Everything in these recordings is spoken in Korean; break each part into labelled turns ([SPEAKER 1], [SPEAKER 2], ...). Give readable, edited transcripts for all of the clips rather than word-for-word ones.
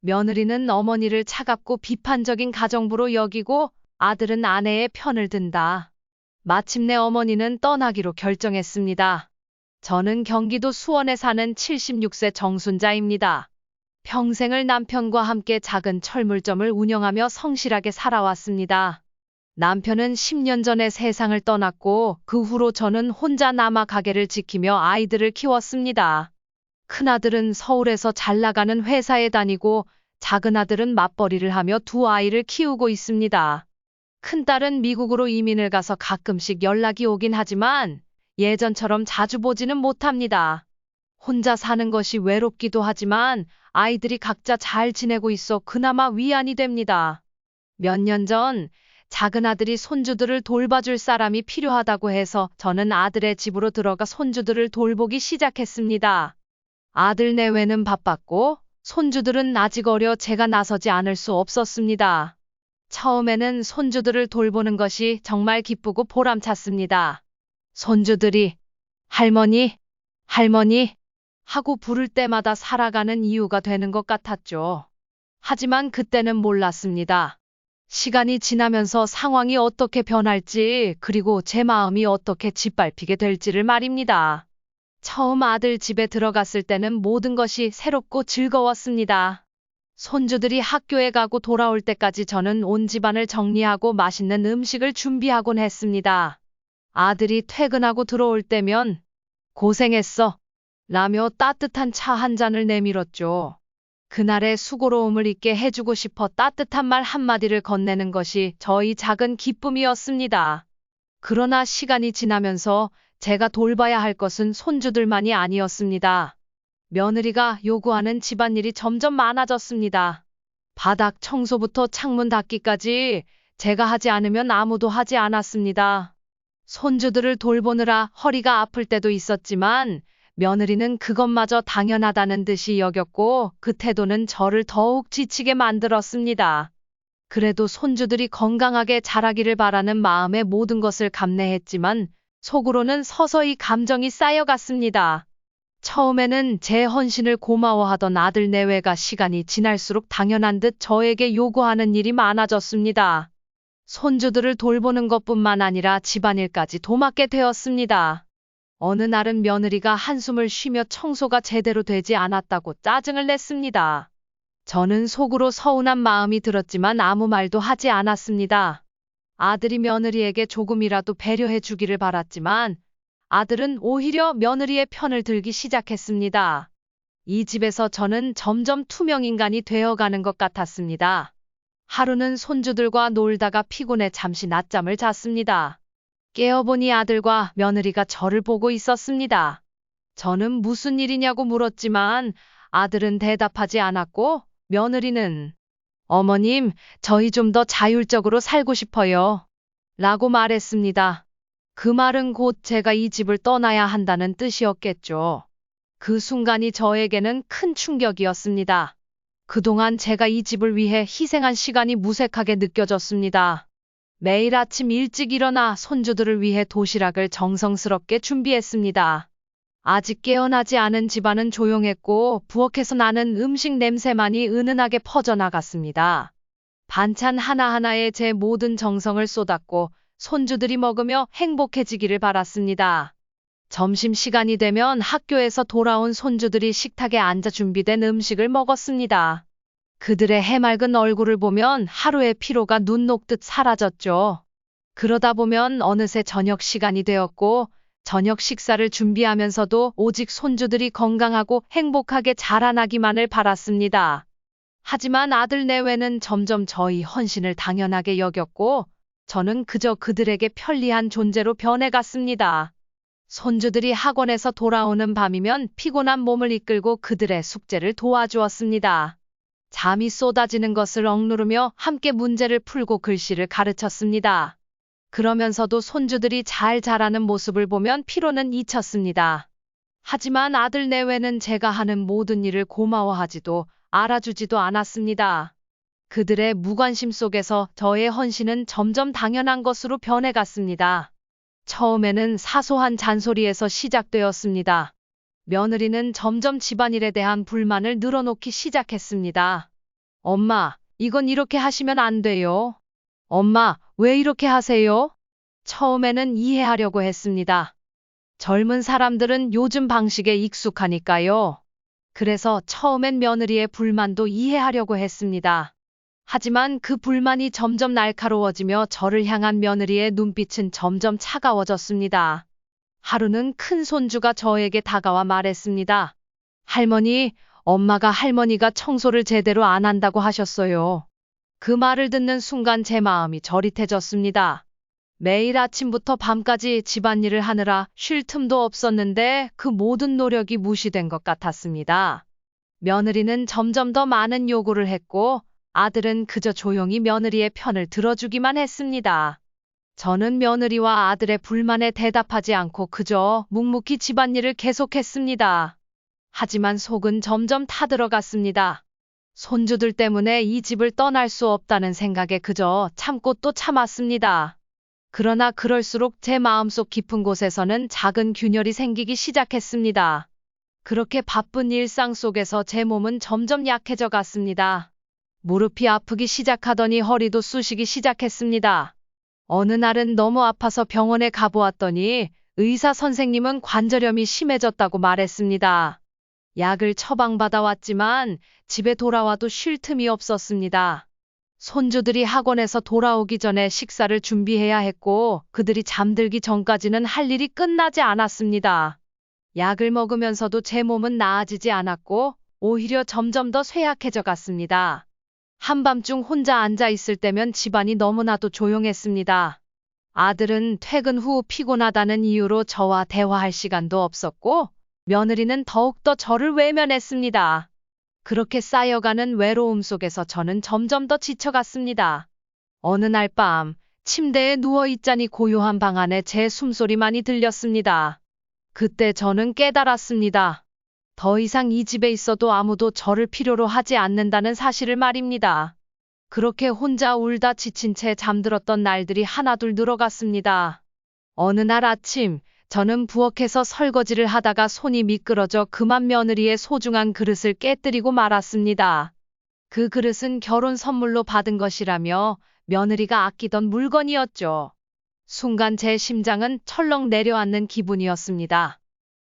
[SPEAKER 1] 며느리는 어머니를 차갑고 비판적인 가정부로 여기고 아들은 아내의 편을 든다. 마침내 어머니는 떠나기로 결정했습니다. 저는 경기도 수원에 사는 76세 정순자입니다. 평생을 남편과 함께 작은 철물점을 운영하며 성실하게 살아왔습니다. 남편은 10년 전에 세상을 떠났고 그 후로 저는 혼자 남아 가게를 지키며 아이들을 키웠습니다. 큰아들은 서울에서 잘 나가는 회사에 다니고 작은아들은 맞벌이를 하며 두 아이를 키우고 있습니다. 큰딸은 미국으로 이민을 가서 가끔씩 연락이 오긴 하지만 예전처럼 자주 보지는 못합니다. 혼자 사는 것이 외롭기도 하지만 아이들이 각자 잘 지내고 있어 그나마 위안이 됩니다. 몇 년 전 작은 아들이 손주들을 돌봐줄 사람이 필요하다고 해서 저는 아들의 집으로 들어가 손주들을 돌보기 시작했습니다. 아들 내외는 바빴고 손주들은 아직 어려 제가 나서지 않을 수 없었습니다. 처음에는 손주들을 돌보는 것이 정말 기쁘고 보람찼습니다. 손주들이 할머니, 할머니 하고 부를 때마다 살아가는 이유가 되는 것 같았죠. 하지만 그때는 몰랐습니다. 시간이 지나면서 상황이 어떻게 변할지 그리고 제 마음이 어떻게 짓밟히게 될지를 말입니다. 처음 아들 집에 들어갔을 때는 모든 것이 새롭고 즐거웠습니다. 손주들이 학교에 가고 돌아올 때까지 저는 온 집안을 정리하고 맛있는 음식을 준비하곤 했습니다. 아들이 퇴근하고 들어올 때면 고생했어 라며 따뜻한 차 한 잔을 내밀었죠. 그날의 수고로움을 잊게 해주고 싶어 따뜻한 말 한마디를 건네는 것이 저희 작은 기쁨이었습니다. 그러나 시간이 지나면서 제가 돌봐야 할 것은 손주들만이 아니었습니다. 며느리가 요구하는 집안일이 점점 많아졌습니다. 바닥 청소부터 창문 닫기까지 제가 하지 않으면 아무도 하지 않았습니다. 손주들을 돌보느라 허리가 아플 때도 있었지만 며느리는 그것마저 당연하다는 듯이 여겼고 그 태도는 저를 더욱 지치게 만들었습니다. 그래도 손주들이 건강하게 자라기를 바라는 마음에 모든 것을 감내했지만 속으로는 서서히 감정이 쌓여갔습니다. 처음에는 제 헌신을 고마워하던 아들 내외가 시간이 지날수록 당연한 듯 저에게 요구하는 일이 많아졌습니다. 손주들을 돌보는 것뿐만 아니라 집안일까지 도맡게 되었습니다. 어느 날은 며느리가 한숨을 쉬며 청소가 제대로 되지 않았다고 짜증을 냈습니다. 저는 속으로 서운한 마음이 들었지만 아무 말도 하지 않았습니다. 아들이 며느리에게 조금이라도 배려해 주기를 바랐지만 아들은 오히려 며느리의 편을 들기 시작했습니다. 이 집에서 저는 점점 투명인간이 되어가는 것 같았습니다. 하루는 손주들과 놀다가 피곤해 잠시 낮잠을 잤습니다. 깨어보니 아들과 며느리가 저를 보고 있었습니다. 저는 무슨 일이냐고 물었지만 아들은 대답하지 않았고 며느리는 어머님, 저희 좀 더 자율적으로 살고 싶어요. 라고 말했습니다. 그 말은 곧 제가 이 집을 떠나야 한다는 뜻이었겠죠. 그 순간이 저에게는 큰 충격이었습니다. 그동안 제가 이 집을 위해 희생한 시간이 무색하게 느껴졌습니다. 매일 아침 일찍 일어나 손주들을 위해 도시락을 정성스럽게 준비했습니다. 아직 깨어나지 않은 집안은 조용했고 부엌에서 나는 음식 냄새만이 은은하게 퍼져나갔습니다. 반찬 하나하나에 제 모든 정성을 쏟았고 손주들이 먹으며 행복해지기를 바랐습니다. 점심시간이 되면 학교에서 돌아온 손주들이 식탁에 앉아 준비된 음식을 먹었습니다. 그들의 해맑은 얼굴을 보면 하루의 피로가 눈 녹듯 사라졌죠. 그러다 보면 어느새 저녁 시간이 되었고 저녁 식사를 준비하면서도 오직 손주들이 건강하고 행복하게 자라나기만을 바랐습니다. 하지만 아들 내외는 점점 저희 헌신을 당연하게 여겼고 저는 그저 그들에게 편리한 존재로 변해갔습니다. 손주들이 학원에서 돌아오는 밤이면 피곤한 몸을 이끌고 그들의 숙제를 도와주었습니다. 잠이 쏟아지는 것을 억누르며 함께 문제를 풀고 글씨를 가르쳤습니다. 그러면서도 손주들이 잘 자라는 모습을 보면 피로는 잊혔습니다. 하지만 아들 내외는 제가 하는 모든 일을 고마워하지도 알아주지도 않았습니다. 그들의 무관심 속에서 저의 헌신은 점점 당연한 것으로 변해갔습니다. 처음에는 사소한 잔소리에서 시작되었습니다. 며느리는 점점 집안일에 대한 불만을 늘어놓기 시작했습니다. 엄마, 이건 이렇게 하시면 안 돼요. 엄마, 왜 이렇게 하세요? 처음에는 이해하려고 했습니다. 젊은 사람들은 요즘 방식에 익숙하니까요. 그래서 처음엔 며느리의 불만도 이해하려고 했습니다. 하지만 그 불만이 점점 날카로워지며 저를 향한 며느리의 눈빛은 점점 차가워졌습니다. 하루는 큰 손주가 저에게 다가와 말했습니다. 할머니, 엄마가 할머니가 청소를 제대로 안 한다고 하셨어요. 그 말을 듣는 순간 제 마음이 저릿해졌습니다. 매일 아침부터 밤까지 집안일을 하느라 쉴 틈도 없었는데 그 모든 노력이 무시된 것 같았습니다. 며느리는 점점 더 많은 요구를 했고 아들은 그저 조용히 며느리의 편을 들어주기만 했습니다. 저는 며느리와 아들의 불만에 대답하지 않고 그저 묵묵히 집안일을 계속했습니다. 하지만 속은 점점 타들어갔습니다. 손주들 때문에 이 집을 떠날 수 없다는 생각에 그저 참고 또 참았습니다. 그러나 그럴수록 제 마음속 깊은 곳에서는 작은 균열이 생기기 시작했습니다. 그렇게 바쁜 일상 속에서 제 몸은 점점 약해져 갔습니다. 무릎이 아프기 시작하더니 허리도 쑤시기 시작했습니다. 어느 날은 너무 아파서 병원에 가보았더니 의사 선생님은 관절염이 심해졌다고 말했습니다. 약을 처방받아 왔지만 집에 돌아와도 쉴 틈이 없었습니다. 손주들이 학원에서 돌아오기 전에 식사를 준비해야 했고 그들이 잠들기 전까지는 할 일이 끝나지 않았습니다. 약을 먹으면서도 제 몸은 나아지지 않았고 오히려 점점 더 쇠약해져 갔습니다. 한밤중 혼자 앉아 있을 때면 집안이 너무나도 조용했습니다. 아들은 퇴근 후 피곤하다는 이유로 저와 대화할 시간도 없었고 며느리는 더욱더 저를 외면했습니다. 그렇게 쌓여가는 외로움 속에서 저는 점점 더 지쳐갔습니다. 어느 날 밤 침대에 누워있자니 고요한 방 안에 제 숨소리만이 들렸습니다. 그때 저는 깨달았습니다. 더 이상 이 집에 있어도 아무도 저를 필요로 하지 않는다는 사실을 말입니다. 그렇게 혼자 울다 지친 채 잠들었던 날들이 하나둘 늘어갔습니다. 어느 날 아침 저는 부엌에서 설거지를 하다가 손이 미끄러져 그만 며느리의 소중한 그릇을 깨뜨리고 말았습니다. 그 그릇은 결혼 선물로 받은 것이라며 며느리가 아끼던 물건이었죠. 순간 제 심장은 철렁 내려앉는 기분이었습니다.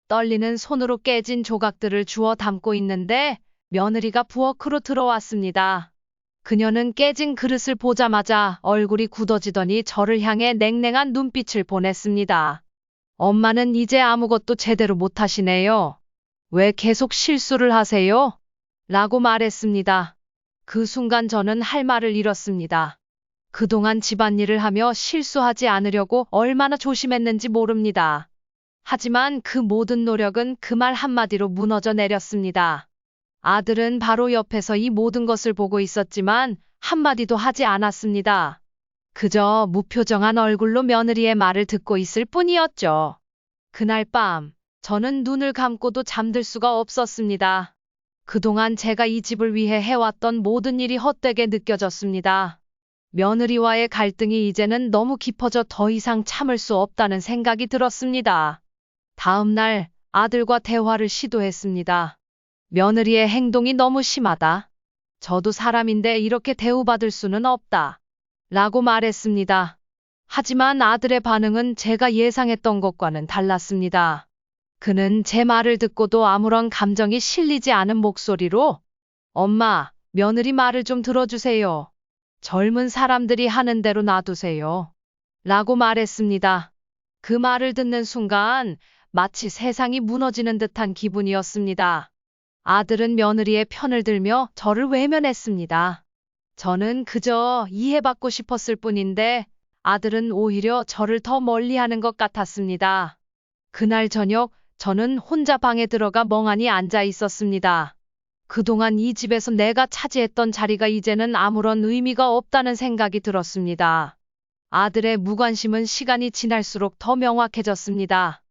[SPEAKER 1] 떨리는 손으로 깨진 조각들을 주워 담고 있는데 며느리가 부엌으로 들어왔습니다. 그녀는 깨진 그릇을 보자마자 얼굴이 굳어지더니 저를 향해 냉랭한 눈빛을 보냈습니다. 엄마는 이제 아무것도 제대로 못하시네요. 왜 계속 실수를 하세요? 라고 말했습니다. 그 순간 저는 할 말을 잃었습니다. 그동안 집안일을 하며 실수하지 않으려고 얼마나 조심했는지 모릅니다. 하지만 그 모든 노력은 그 말 한마디로 무너져 내렸습니다. 아들은 바로 옆에서 이 모든 것을 보고 있었지만 한마디도 하지 않았습니다. 그저 무표정한 얼굴로 며느리의 말을 듣고 있을 뿐이었죠. 그날 밤 저는 눈을 감고도 잠들 수가 없었습니다. 그동안 제가 이 집을 위해 해왔던 모든 일이 헛되게 느껴졌습니다. 며느리와의 갈등이 이제는 너무 깊어져 더 이상 참을 수 없다는 생각이 들었습니다. 다음 날 아들과 대화를 시도했습니다. 며느리의 행동이 너무 심하다. 저도 사람인데 이렇게 대우받을 수는 없다. 라고 말했습니다. 하지만 아들의 반응은 제가 예상했던 것과는 달랐습니다. 그는 제 말을 듣고도 아무런 감정이 실리지 않은 목소리로 엄마, 며느리 말을 좀 들어주세요. 젊은 사람들이 하는 대로 놔두세요. 라고 말했습니다. 그 말을 듣는 순간 마치 세상이 무너지는 듯한 기분이었습니다. 아들은 며느리의 편을 들며 저를 외면했습니다. 저는 그저 이해받고 싶었을 뿐인데 아들은 오히려 저를 더 멀리하는 것 같았습니다. 그날 저녁 저는 혼자 방에 들어가 멍하니 앉아 있었습니다. 그동안 이 집에서 내가 차지했던 자리가 이제는 아무런 의미가 없다는 생각이 들었습니다. 아들의 무관심은 시간이 지날수록 더 명확해졌습니다.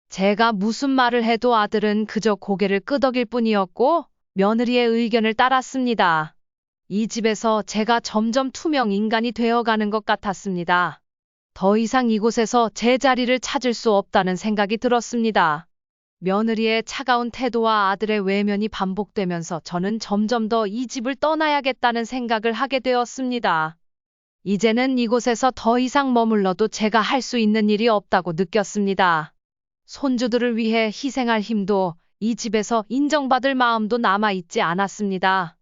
[SPEAKER 1] 제가 무슨 말을 해도 아들은 그저 고개를 끄덕일 뿐이었고 며느리의 의견을 따랐습니다. 이 집에서 제가 점점 투명 인간이 되어가는 것 같았습니다. 더 이상 이곳에서 제 자리를 찾을 수 없다는 생각이 들었습니다. 며느리의 차가운 태도와 아들의 외면이 반복되면서 저는 점점 더 이 집을 떠나야겠다는 생각을 하게 되었습니다. 이제는 이곳에서 더 이상 머물러도 제가 할 수 있는 일이 없다고 느꼈습니다. 손주들을 위해 희생할 힘도 이 집에서 인정받을 마음도 남아있지 않았습니다.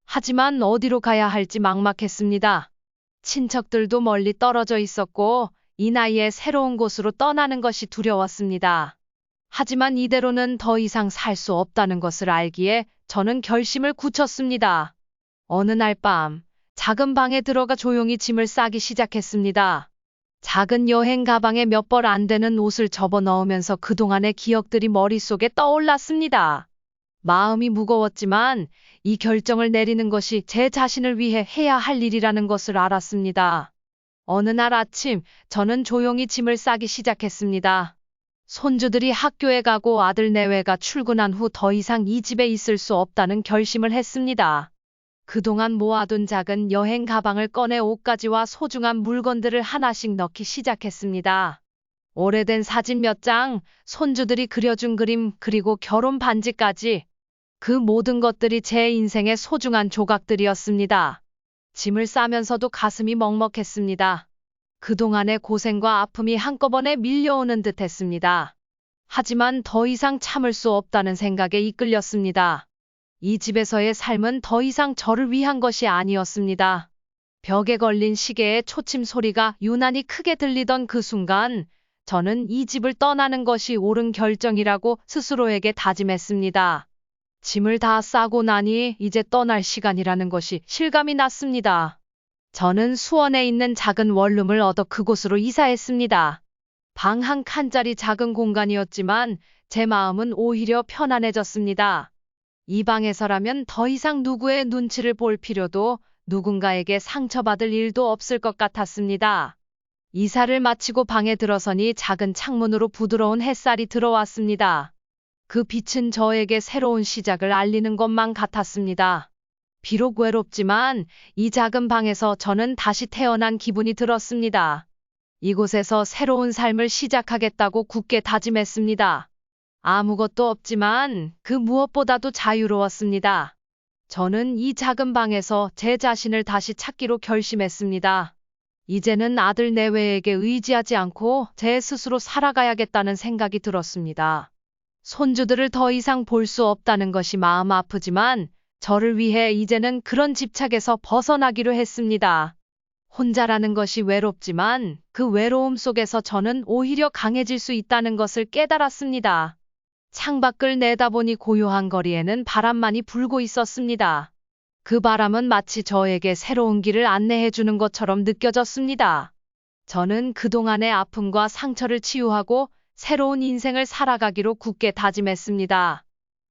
[SPEAKER 1] 하지만 어디로 가야 할지 막막했습니다. 친척들도 멀리 떨어져 있었고 이 나이에 새로운 곳으로 떠나는 것이 두려웠습니다. 하지만 이대로는 더 이상 살 수 없다는 것을 알기에 저는 결심을 굳혔습니다. 어느 날 밤, 작은 방에 들어가 조용히 짐을 싸기 시작했습니다. 작은 여행 가방에 몇 벌 안 되는 옷을 접어 넣으면서 그동안의 기억들이 머릿속에 떠올랐습니다. 마음이 무거웠지만 이 결정을 내리는 것이 제 자신을 위해 해야 할 일이라는 것을 알았습니다. 어느 날 아침, 저는 조용히 짐을 싸기 시작했습니다. 손주들이 학교에 가고 아들 내외가 출근한 후 더 이상 이 집에 있을 수 없다는 결심을 했습니다. 그동안 모아둔 작은 여행 가방을 꺼내 옷가지와 소중한 물건들을 하나씩 넣기 시작했습니다. 오래된 사진 몇 장, 손주들이 그려준 그림, 그리고 결혼 반지까지. 그 모든 것들이 제 인생의 소중한 조각들이었습니다. 짐을 싸면서도 가슴이 먹먹했습니다. 그동안의 고생과 아픔이 한꺼번에 밀려오는 듯 했습니다. 하지만 더 이상 참을 수 없다는 생각에 이끌렸습니다. 이 집에서의 삶은 더 이상 저를 위한 것이 아니었습니다. 벽에 걸린 시계의 초침 소리가 유난히 크게 들리던 그 순간, 저는 이 집을 떠나는 것이 옳은 결정이라고 스스로에게 다짐했습니다. 짐을 다 싸고 나니 이제 떠날 시간이라는 것이 실감이 났습니다. 저는 수원에 있는 작은 원룸을 얻어 그곳으로 이사했습니다. 방 한 칸짜리 작은 공간이었지만 제 마음은 오히려 편안해졌습니다. 이 방에서라면 더 이상 누구의 눈치를 볼 필요도 누군가에게 상처받을 일도 없을 것 같았습니다. 이사를 마치고 방에 들어서니 작은 창문으로 부드러운 햇살이 들어왔습니다. 그 빛은 저에게 새로운 시작을 알리는 것만 같았습니다. 비록 외롭지만 이 작은 방에서 저는 다시 태어난 기분이 들었습니다. 이곳에서 새로운 삶을 시작하겠다고 굳게 다짐했습니다. 아무것도 없지만 그 무엇보다도 자유로웠습니다. 저는 이 작은 방에서 제 자신을 다시 찾기로 결심했습니다. 이제는 아들 내외에게 의지하지 않고 제 스스로 살아가야겠다는 생각이 들었습니다. 손주들을 더 이상 볼 수 없다는 것이 마음 아프지만 저를 위해 이제는 그런 집착에서 벗어나기로 했습니다. 혼자라는 것이 외롭지만 그 외로움 속에서 저는 오히려 강해질 수 있다는 것을 깨달았습니다. 창밖을 내다보니 고요한 거리에는 바람만이 불고 있었습니다. 그 바람은 마치 저에게 새로운 길을 안내해 주는 것처럼 느껴졌습니다. 저는 그동안의 아픔과 상처를 치유하고 새로운 인생을 살아가기로 굳게 다짐했습니다.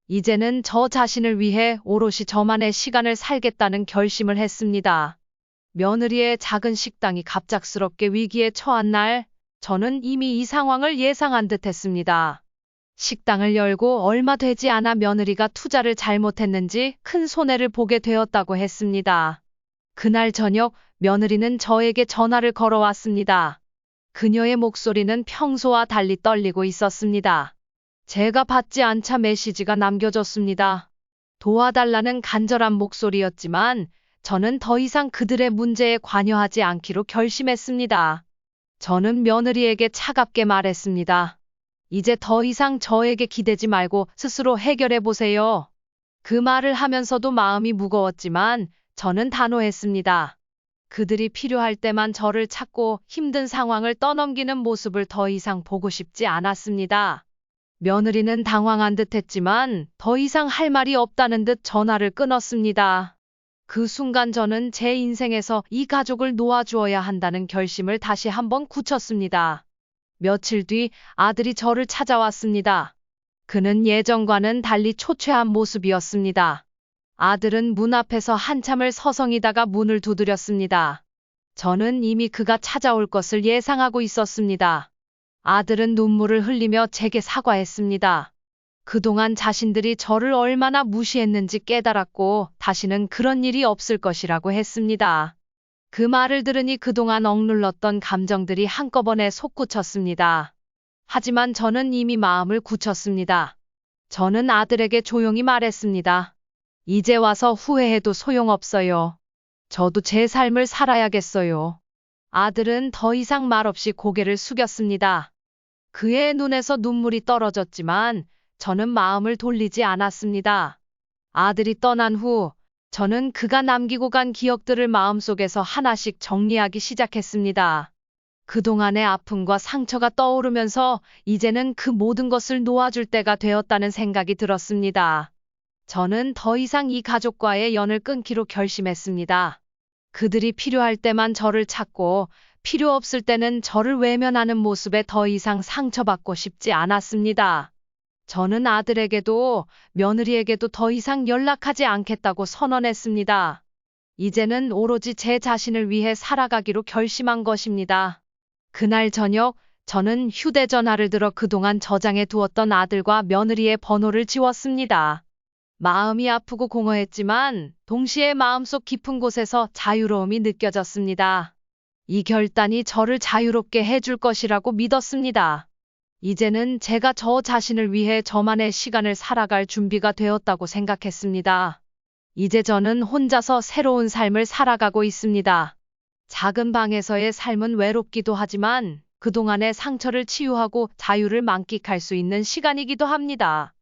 [SPEAKER 1] 이제는 저 자신을 위해 오롯이 저만의 시간을 살겠다는 결심을 했습니다. 며느리의 작은 식당이 갑작스럽게 위기에 처한 날, 저는 이미 이 상황을 예상한 듯 했습니다. 식당을 열고 얼마 되지 않아 며느리가 투자를 잘못했는지 큰 손해를 보게 되었다고 했습니다. 그날 저녁 며느리는 저에게 전화를 걸어왔습니다. 그녀의 목소리는 평소와 달리 떨리고 있었습니다. 제가 받지 않자 메시지가 남겨졌습니다. 도와달라는 간절한 목소리였지만 저는 더 이상 그들의 문제에 관여하지 않기로 결심했습니다. 저는 며느리에게 차갑게 말했습니다. 이제 더 이상 저에게 기대지 말고 스스로 해결해 보세요. 그 말을 하면서도 마음이 무거웠지만 저는 단호했습니다. 그들이 필요할 때만 저를 찾고 힘든 상황을 떠넘기는 모습을 더 이상 보고 싶지 않았습니다. 며느리는 당황한 듯 했지만 더 이상 할 말이 없다는 듯 전화를 끊었습니다. 그 순간 저는 제 인생에서 이 가족을 놓아주어야 한다는 결심을 다시 한번 굳혔습니다. 며칠 뒤 아들이 저를 찾아왔습니다. 그는 예전과는 달리 초췌한 모습이었습니다. 아들은 문 앞에서 한참을 서성이다가 문을 두드렸습니다. 저는 이미 그가 찾아올 것을 예상하고 있었습니다. 아들은 눈물을 흘리며 제게 사과했습니다. 그동안 자신들이 저를 얼마나 무시했는지 깨달았고 다시는 그런 일이 없을 것이라고 했습니다. 그 말을 들으니 그동안 억눌렀던 감정들이 한꺼번에 솟구쳤습니다. 하지만 저는 이미 마음을 굳혔습니다. 저는 아들에게 조용히 말했습니다. 이제 와서 후회해도 소용없어요. 저도 제 삶을 살아야겠어요. 아들은 더 이상 말없이 고개를 숙였습니다. 그의 눈에서 눈물이 떨어졌지만 저는 마음을 돌리지 않았습니다. 아들이 떠난 후 저는 그가 남기고 간 기억들을 마음속에서 하나씩 정리하기 시작했습니다. 그동안의 아픔과 상처가 떠오르면서 이제는 그 모든 것을 놓아줄 때가 되었다는 생각이 들었습니다. 저는 더 이상 이 가족과의 연을 끊기로 결심했습니다. 그들이 필요할 때만 저를 찾고 필요 없을 때는 저를 외면하는 모습에 더 이상 상처받고 싶지 않았습니다. 저는 아들에게도 며느리에게도 더 이상 연락하지 않겠다고 선언했습니다. 이제는 오로지 제 자신을 위해 살아가기로 결심한 것입니다. 그날 저녁 저는 휴대전화를 들어 그동안 저장해 두었던 아들과 며느리의 번호를 지웠습니다. 마음이 아프고 공허했지만 동시에 마음속 깊은 곳에서 자유로움이 느껴졌습니다. 이 결단이 저를 자유롭게 해줄 것이라고 믿었습니다. 이제는 제가 저 자신을 위해 저만의 시간을 살아갈 준비가 되었다고 생각했습니다. 이제 저는 혼자서 새로운 삶을 살아가고 있습니다. 작은 방에서의 삶은 외롭기도 하지만 그동안의 상처를 치유하고 자유를 만끽할 수 있는 시간이기도 합니다.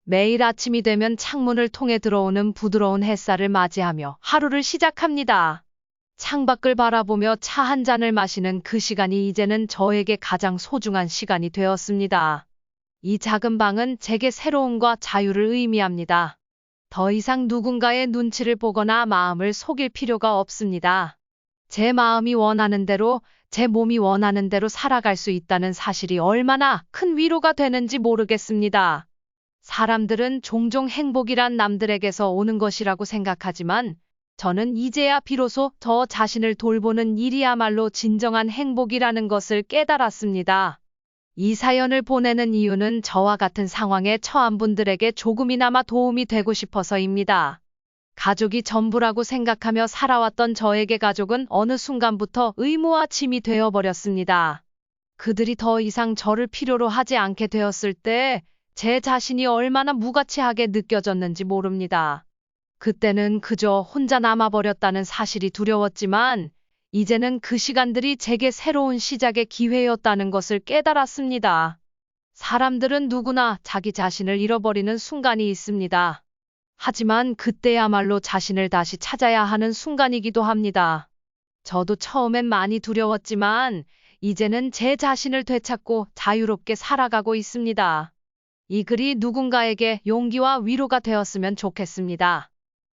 [SPEAKER 1] 매일 아침이 되면 창문을 통해 들어오는 부드러운 햇살을 맞이하며 하루를 시작합니다. 창밖을 바라보며 차 한 잔을 마시는 그 시간이 이제는 저에게 가장 소중한 시간이 되었습니다. 이 작은 방은 제게 새로움과 자유를 의미합니다. 더 이상 누군가의 눈치를 보거나 마음을 속일 필요가 없습니다. 제 마음이 원하는 대로, 제 몸이 원하는 대로 살아갈 수 있다는 사실이 얼마나 큰 위로가 되는지 모르겠습니다. 사람들은 종종 행복이란 남들에게서 오는 것이라고 생각하지만 저는 이제야 비로소 저 자신을 돌보는 일이야말로 진정한 행복이라는 것을 깨달았습니다. 이 사연을 보내는 이유는 저와 같은 상황에 처한 분들에게 조금이나마 도움이 되고 싶어서입니다. 가족이 전부라고 생각하며 살아왔던 저에게 가족은 어느 순간부터 의무와 짐이 되어버렸습니다. 그들이 더 이상 저를 필요로 하지 않게 되었을 때 제 자신이 얼마나 무가치하게 느껴졌는지 모릅니다. 그때는 그저 혼자 남아버렸다는 사실이 두려웠지만 이제는 그 시간들이 제게 새로운 시작의 기회였다는 것을 깨달았습니다. 사람들은 누구나 자기 자신을 잃어버리는 순간이 있습니다. 하지만 그때야말로 자신을 다시 찾아야 하는 순간이기도 합니다. 저도 처음엔 많이 두려웠지만 이제는 제 자신을 되찾고 자유롭게 살아가고 있습니다. 이 글이 누군가에게 용기와 위로가 되었으면 좋겠습니다.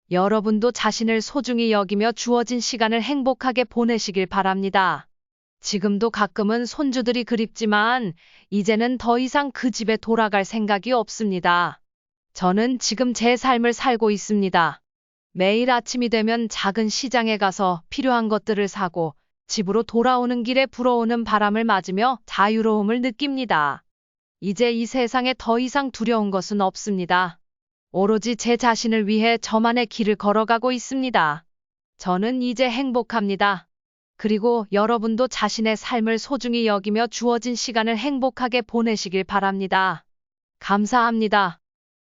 [SPEAKER 1] 여러분도 자신을 소중히 여기며 주어진 시간을 행복하게 보내시길 바랍니다. 지금도 가끔은 손주들이 그립지만 이제는 더 이상 그 집에 돌아갈 생각이 없습니다. 저는 지금 제 삶을 살고 있습니다. 매일 아침이 되면 작은 시장에 가서 필요한 것들을 사고 집으로 돌아오는 길에 불어오는 바람을 맞으며 자유로움을 느낍니다. 이제 이 세상에 더 이상 두려운 것은 없습니다. 오로지 제 자신을 위해 저만의 길을 걸어가고 있습니다. 저는 이제 행복합니다. 그리고 여러분도 자신의 삶을 소중히 여기며 주어진 시간을 행복하게 보내시길 바랍니다. 감사합니다.